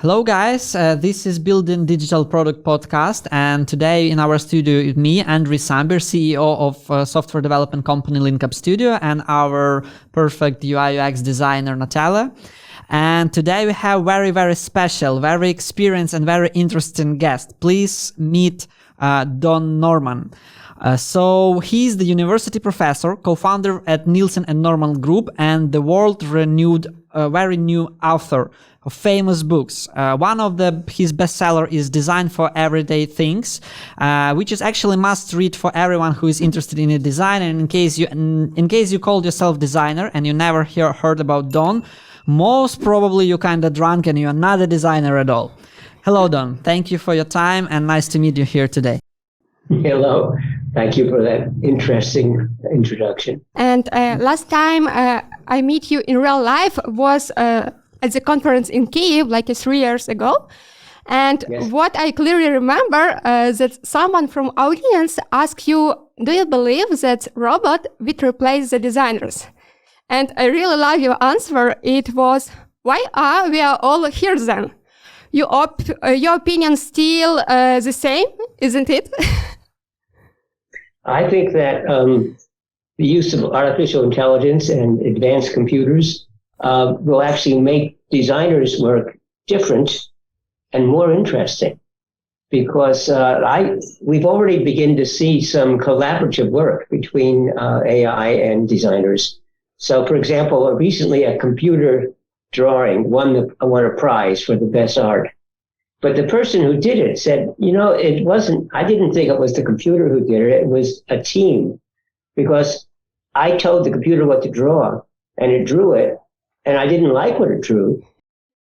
Hello guys, this is Building Digital Product Podcast, and today in our studio is me, Andriy Samber, CEO of software development company Linkup Studio, and our perfect UI UX designer Natalia. And today we have very special, very experienced and very interesting guest. Please meet Don Norman. So he's the university professor, co-founder at Nielsen and Norman Group, and the world-renowned, very new author of famous books. One of his bestseller is Design for Everyday Things, which is actually must read for everyone who is interested in a design. And in case you called yourself designer and you never heard about Don, most probably you're kind of drunk and you're not a designer at all. Hello, Don. Thank you for your time and nice to meet you here today. Hello. Thank you for that interesting introduction. And last time I met you in real life was at the conference in Kyiv, like 3 years ago. And yes. What I clearly remember that someone from audience asked you, do you believe that robot will replace the designers? And I really love your answer. It was, why are we all here then? Your opinion still the same, isn't it? I think that the use of artificial intelligence and advanced computers will actually make designers' work different and more interesting, because we've already begun to see some collaborative work between AI and designers. So, for example, recently a computer drawing won a prize for the best art. But the person who did it said, I didn't think it was the computer who did it. It was a team, because I told the computer what to draw and it drew it, and I didn't like what it drew.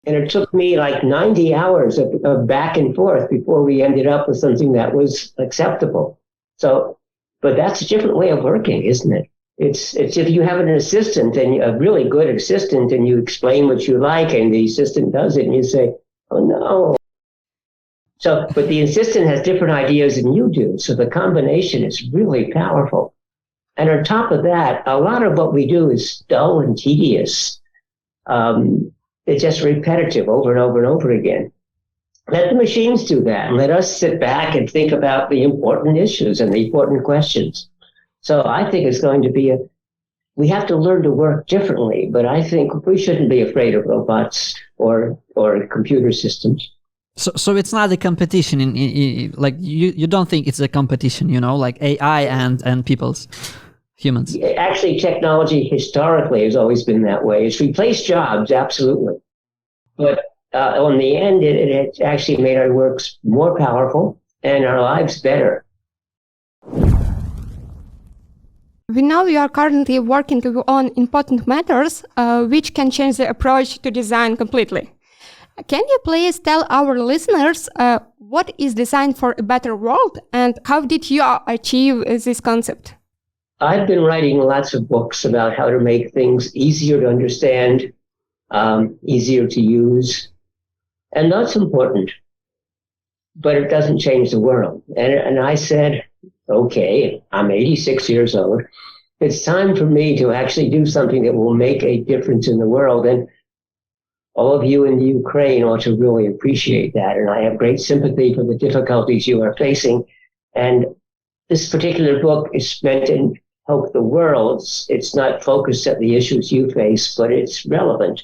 And it took me like 90 hours of back and forth before we ended up with something that was acceptable. So, but that's a different way of working, isn't it? It's if you have an assistant, and a really good assistant, and you explain what you like and the assistant does it and you say, oh no. So, but the assistant has different ideas than you do. So the combination is really powerful. And on top of that, a lot of what we do is dull and tedious. It's just repetitive over and over and over again. Let the machines do that, and let us sit back and think about the important issues and the important questions. So I think it's going to be we have to learn to work differently, but I think we shouldn't be afraid of robots or computer systems. So it's not a competition like you don't think it's a competition, like AI and humans. Actually, technology historically has always been that way. It's replaced jobs, absolutely. But on the end, it actually made our works more powerful and our lives better. We know you are currently working on important matters, which can change the approach to design completely. Can you please tell our listeners what is Design for a Better World and how did you achieve this concept? I've been writing lots of books about how to make things easier to understand, easier to use, and that's important. But it doesn't change the world. And I said, okay, I'm 86 years old. It's time for me to actually do something that will make a difference in the world. And all of you in the Ukraine ought to really appreciate that. And I have great sympathy for the difficulties you are facing. And this particular book is meant to help the world. It's not focused at the issues you face, but it's relevant.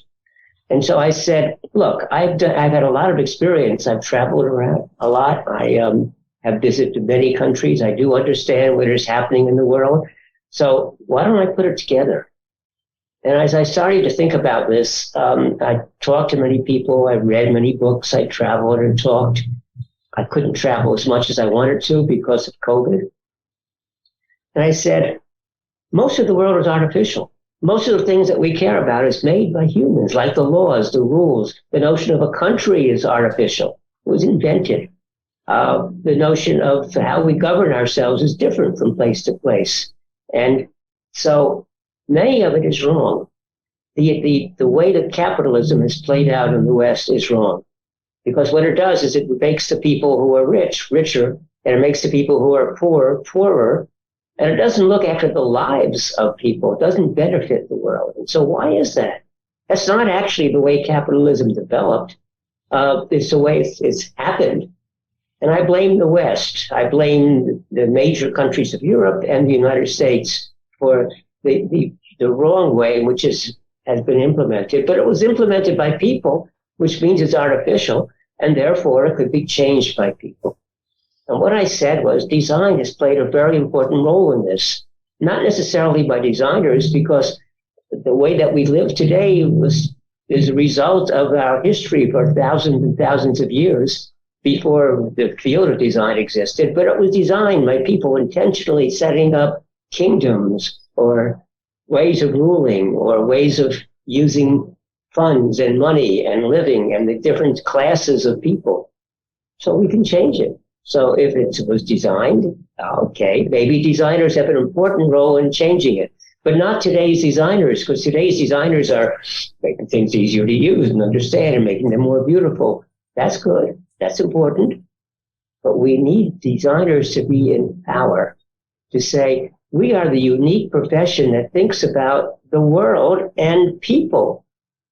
And so I said, look, I've had a lot of experience. I've traveled around a lot. I have visited many countries. I do understand what is happening in the world. So why don't I put it together? And as I started to think about this, I talked to many people. I read many books. I traveled and talked. I couldn't travel as much as I wanted to because of COVID. And I said, most of the world is artificial. Most of the things that we care about is made by humans, like the laws, the rules. The notion of a country is artificial. It was invented. The notion of how we govern ourselves is different from place to place. And so many of it is wrong. The way that capitalism is played out in the West is wrong. Because what it does is it makes the people who are rich, richer, and it makes the people who are poor, poorer. And it doesn't look after the lives of people. It doesn't benefit the world. And so why is that? That's not actually the way capitalism developed. It's the way it's happened. And I blame the West. I blame the major countries of Europe and the United States for the wrong way in which has been implemented. But it was implemented by people, which means it's artificial, and therefore it could be changed by people. And what I said was design has played a very important role in this, not necessarily by designers, because the way that we live today is a result of our history for thousands and thousands of years before the field of design existed, but it was designed by people intentionally setting up kingdoms or ways of ruling or ways of using funds and money and living and the different classes of people. So we can change it. So if it was designed, okay, maybe designers have an important role in changing it, but not today's designers, because today's designers are making things easier to use and understand and making them more beautiful. That's good. That's important. But we need designers to be in power, to say, we are the unique profession that thinks about the world and people.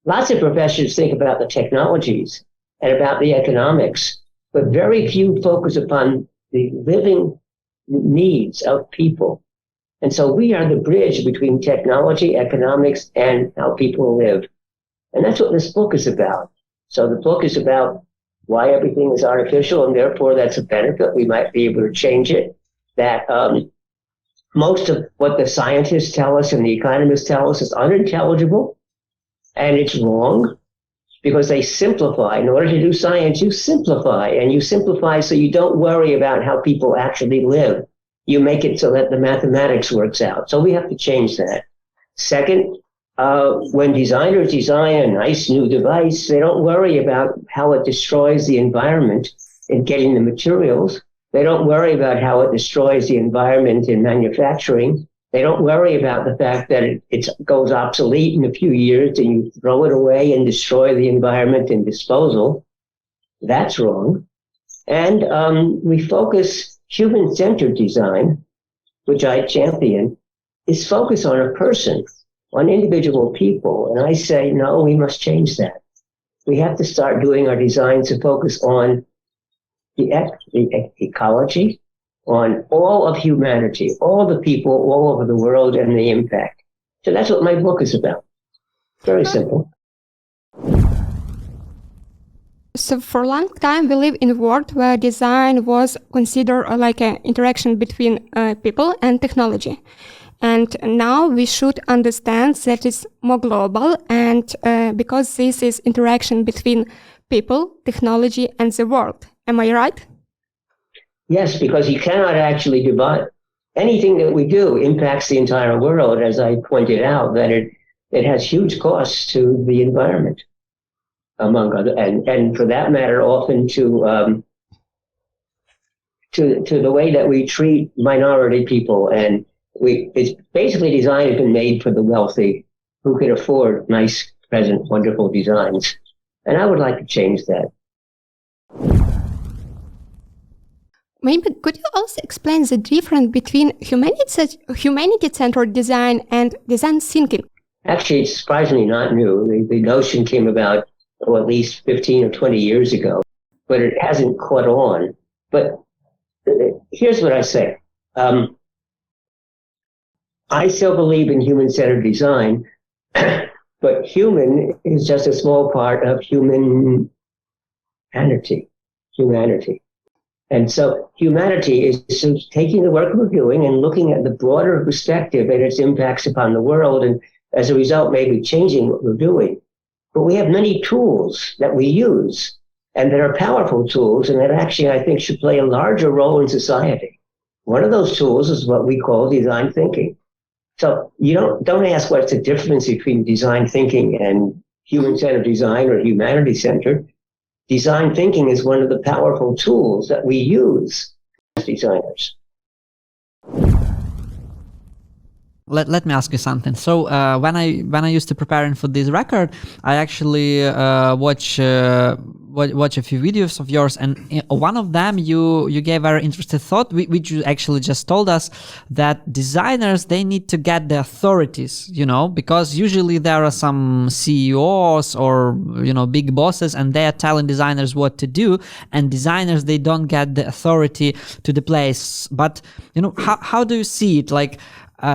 Lots of professions think about the technologies and about the economics, but very few focus upon the living needs of people. And so we are the bridge between technology, economics, and how people live. And that's what this book is about. So the book is about why everything is artificial, and therefore that's a benefit. We might be able to change it. That most of what the scientists tell us and the economists tell us is unintelligible, and it's wrong because they simplify. In order to do science, you simplify, and you simplify so you don't worry about how people actually live. You make it so that the mathematics works out. So we have to change that. Second, when designers design a nice new device, they don't worry about how it destroys the environment in getting the materials. They don't worry about how it destroys the environment in manufacturing. They don't worry about the fact that it goes obsolete in a few years and you throw it away and destroy the environment in disposal. That's wrong. And we focus human-centered design, which I champion, is focused on a person, on individual people. And I say, no, we must change that. We have to start doing our designs to focus on the ecology, on all of humanity, all the people all over the world and the impact. So that's what my book is about. Very simple. So for a long time, we live in a world where design was considered like an interaction between people and technology. And now we should understand that it's more global, and because this is interaction between people, technology, and the world. Am I right? Yes, because you cannot actually divide. Anything that we do impacts the entire world, as I pointed out, that it has huge costs to the environment, among other, and for that matter, often to the way that we treat minority people. And it's basically design has been made for the wealthy who can afford nice, present, wonderful designs. And I would like to change that. Maybe could you also explain the difference between humanity-centered design and design thinking? Actually, it's surprisingly not new. The notion came about, at least 15 or 20 years ago, but it hasn't caught on. But here's what I say. I still believe in human-centered design, but human is just a small part of humanity. And so humanity is taking the work we're doing and looking at the broader perspective and its impacts upon the world, and as a result, maybe changing what we're doing. But we have many tools that we use and that are powerful tools and that actually I think should play a larger role in society. One of those tools is what we call design thinking. So you don't ask what's the difference between design thinking and human-centered design or humanity-centered. Design thinking is one of the powerful tools that we use as designers. Let me ask you something. So when I used to preparing for this record, I actually watch a few videos of yours, and one of them you gave a very interesting thought, which you actually just told us that designers, they need to get the authorities, because usually there are some CEOs or big bosses, and they are telling designers what to do, and designers, they don't get the authority to the place. But how do you see it? Like,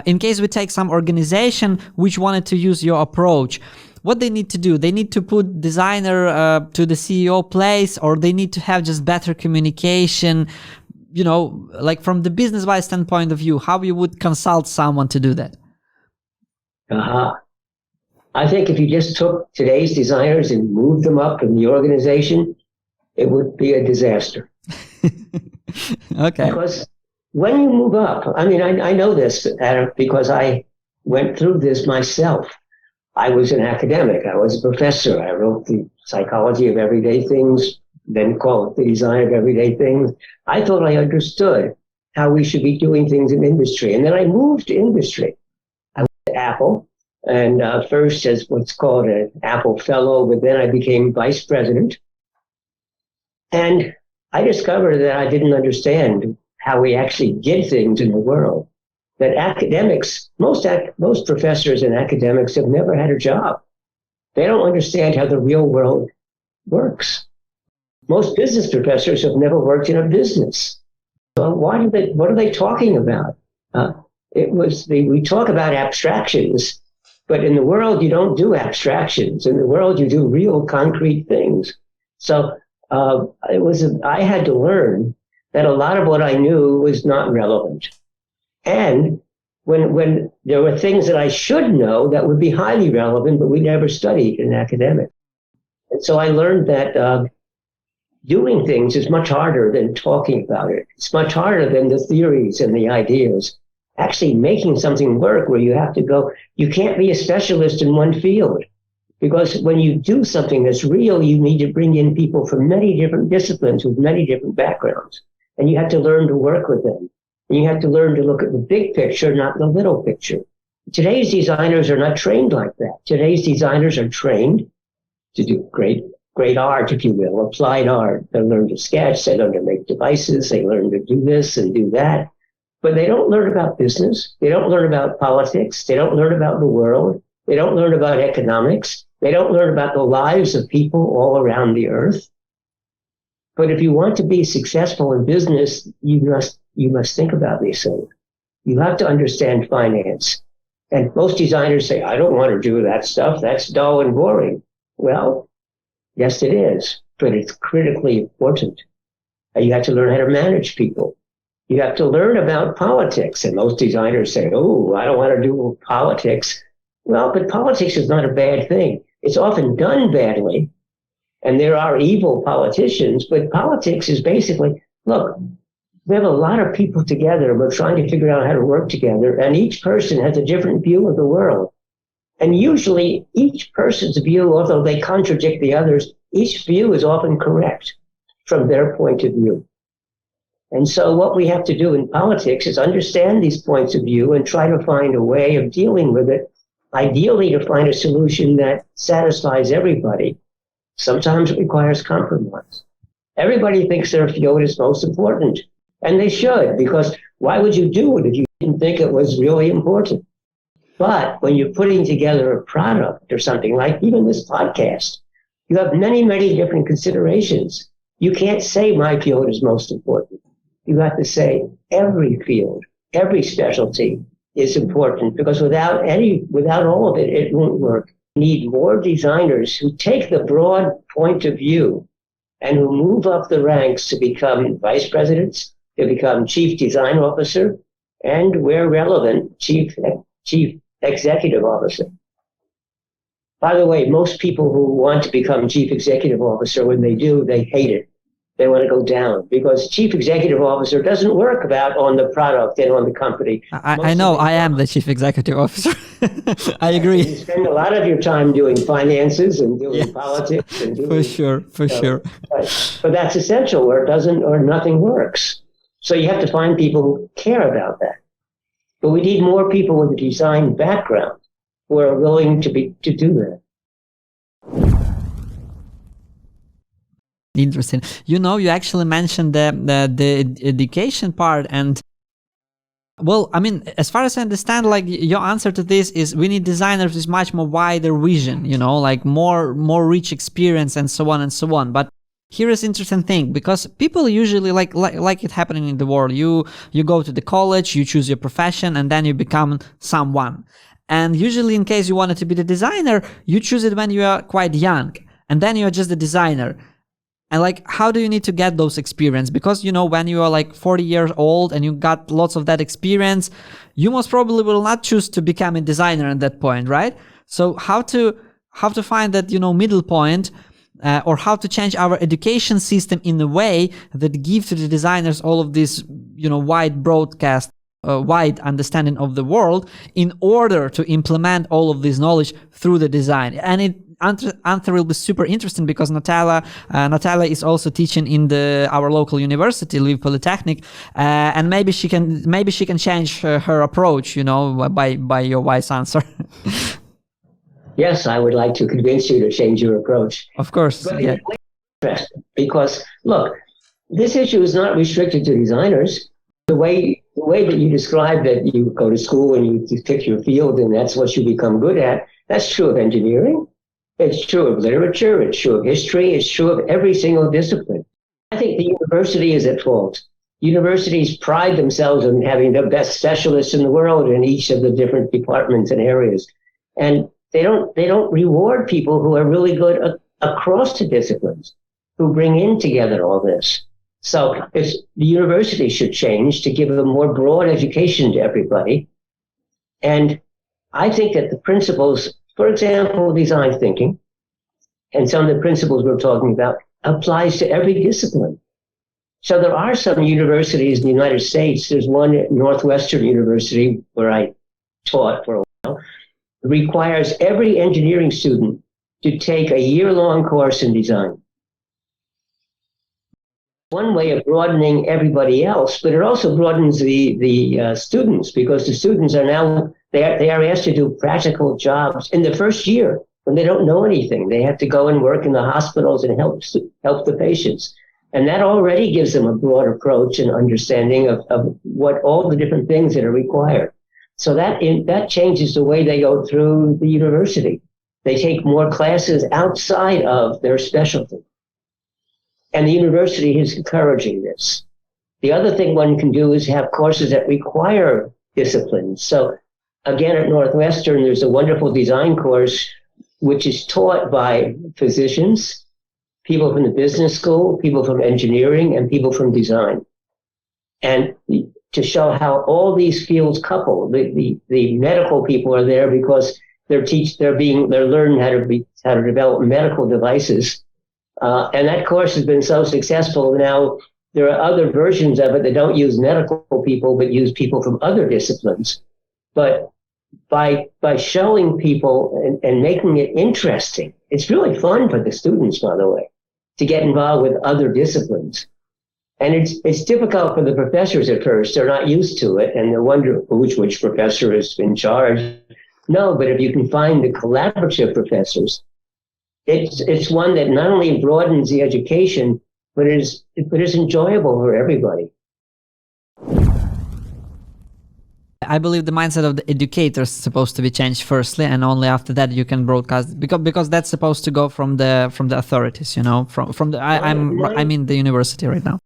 in case we take some organization which wanted to use your approach, what they need to do? They need to put designer to the CEO place, or they need to have just better communication, like from the business-wise standpoint of view, how you would consult someone to do that? I think if you just took today's designers and moved them up in the organization, it would be a disaster. Okay. Because when you move up, I know this because I went through this myself. I was an academic. I was a professor. I wrote the Psychology of Everyday Things, then called it the Design of Everyday Things. I thought I understood how we should be doing things in industry. And then I moved to industry. I went to Apple, and first as what's called an Apple Fellow, but then I became vice president. And I discovered that I didn't understand how we actually did things in the world. That academics, most professors and academics have never had a job. They don't understand how the real world works. Most business professors have never worked in a business. So what are they talking about? We talk about abstractions, but in the world you don't do abstractions. In the world you do real concrete things. So I had to learn that a lot of what I knew was not relevant. And when there were things that I should know that would be highly relevant, but we never studied in academics. And so I learned that doing things is much harder than talking about it. It's much harder than the theories and the ideas. Actually making something work where you have to go, you can't be a specialist in one field. Because when you do something that's real, you need to bring in people from many different disciplines with many different backgrounds. And you have to learn to work with them. And you have to learn to look at the big picture, not the little picture. Today's designers are not trained like that. Today's designers are trained to do great art, if you will, applied art. They learn to sketch, they learn to make devices, they learn to do this and do that. But they don't learn about business. They don't learn about politics. They don't learn about the world. They don't learn about economics. They don't learn about the lives of people all around the earth. But if you want to be successful in business, you must think about these things. You have to understand finance. And most designers say, I don't want to do that stuff. That's dull and boring. Well, yes, it is, but it's critically important. You have to learn how to manage people. You have to learn about politics. And most designers say, oh, I don't want to do politics. Well, but politics is not a bad thing. It's often done badly. And there are evil politicians, but politics is basically, look, we have a lot of people together. We're trying to figure out how to work together. And each person has a different view of the world. And usually each person's view, although they contradict the others, each view is often correct from their point of view. And so what we have to do in politics is understand these points of view and try to find a way of dealing with it, ideally to find a solution that satisfies everybody. Sometimes it requires compromise. Everybody thinks their field is most important, and they should, because why would you do it if you didn't think it was really important? But when you're putting together a product or something like even this podcast, you have many, many different considerations. You can't say my field is most important. You have to say every field, every specialty is important, because without all of it, it won't work. You need more designers who take the broad point of view and who move up the ranks to become vice presidents, to become chief design officer, and where relevant, chief executive officer. By the way, most people who want to become chief executive officer, when they do, they hate it. They want to go down, because chief executive officer doesn't work on the product and on the company. I know, I am the chief executive officer. I agree. You spend a lot of your time doing finances and doing politics. And doing, for sure. But that's essential, or nothing works. So you have to find people who care about that. But we need more people with a design background who are willing to do that. Interesting. You actually mentioned the education part, and well, I mean, as far as I understand, like your answer to this is we need designers with much more wider vision, like more rich experience and so on and so on. But here is interesting thing, because people usually like it happening in the world. You go to the college, you choose your profession, and then you become someone. And usually, in case you wanted to be the designer, you choose it when you are quite young, and then you are just the designer. And like, how do you need to get those experience? Because, when you are like 40 years old and you got lots of that experience, you most probably will not choose to become a designer at that point, right? So how to find that, middle point, or how to change our education system in a way that gives to the designers all of this, wide understanding of the world in order to implement all of this knowledge through the design. And answer will be super interesting, because Natalia is also teaching in our local university, Lviv Polytechnic, and maybe she can change her approach, by your wise answer. Yes, I would like to convince you to change your approach. Of course, but yeah. Because look, this issue is not restricted to designers. The way that you describe that you go to school and you pick your field and that's what you become good at, that's true of engineering. It's true of literature. It's true of history. It's true of every single discipline. I think the university is at fault. Universities pride themselves on having the best specialists in the world in each of the different departments and areas. And they don't reward people who are really good across the disciplines, who bring in together all this. So the university should change to give a more broad education to everybody. And I think that the principles, for example, design thinking, and some of the principles we're talking about, applies to every discipline. So there are some universities in the United States. There's one at Northwestern University where I taught for a while, requires every engineering student to take a year-long course in design. One way of broadening everybody else, but it also broadens the students, because the students are now, they are asked to do practical jobs in the first year when they don't know anything. They have to go and work in the hospitals and help the patients. And that already gives them a broad approach and understanding of what all the different things that are required. So that changes the way they go through the university. They take more classes outside of their specialty. And the university is encouraging this. The other thing one can do is have courses that require disciplines. So again, at Northwestern, there's a wonderful design course which is taught by physicians, people from the business school, people from engineering, and people from design. And to show how all these fields couple, the medical people are there because they're learning how to develop medical devices. And that course has been so successful. Now there are other versions of it that don't use medical people, but use people from other disciplines. But by showing people and making it interesting, it's really fun for the students, by the way, to get involved with other disciplines. And it's difficult for the professors at first. They're not used to it, and they wonder which professor is in charge. No, but if you can find the collaborative professors, it's one that not only broadens the education, but is enjoyable for everybody. I believe the mindset of the educator is supposed to be changed firstly, and only after that you can broadcast, because that's supposed to go from the authorities, I'm in the university right now.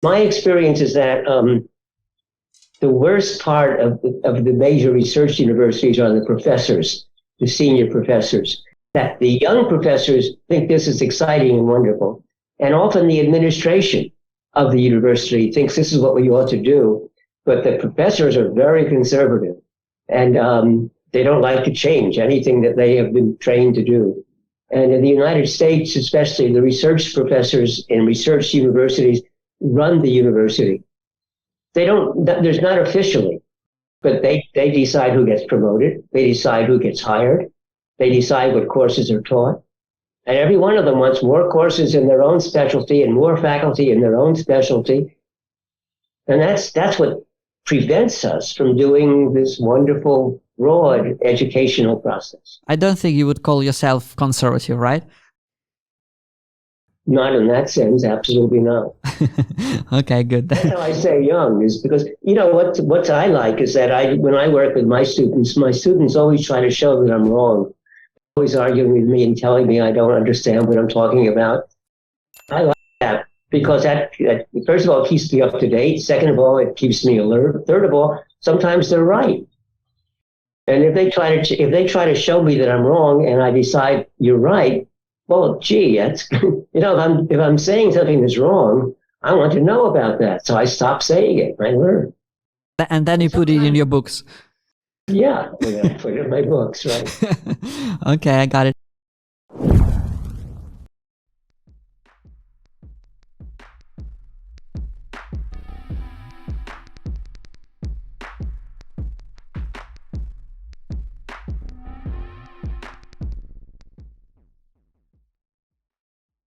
My experience is that the worst part of the major research universities are the professors, the senior professors. That the young professors think this is exciting and wonderful, and often the administration of the university thinks this is what we ought to do. But the professors are very conservative, and they don't like to change anything that they have been trained to do. And in the United States, especially, the research professors in research universities run the university. There's not officially, but they decide who gets promoted. They decide who gets hired. They decide what courses are taught. And every one of them wants more courses in their own specialty and more faculty in their own specialty. And that's what prevents us from doing this wonderful, broad educational process. I don't think you would call yourself conservative, right? Not in that sense, absolutely not. Okay, good. That's how I say young, is because, what I like is that when I work with my students always try to show that I'm wrong, always arguing with me and telling me I don't understand what I'm talking about. I like that because that first of all, it keeps me up to date. Second of all, it keeps me alert. Third of all, sometimes they're right. And if they try to show me that I'm wrong and I decide you're right, well, gee, that's, if I'm saying something that's wrong, I want to know about that. So I stop saying it. I learn. And then you put it in your books. Yeah, I put it in my books, right? Okay, I got it.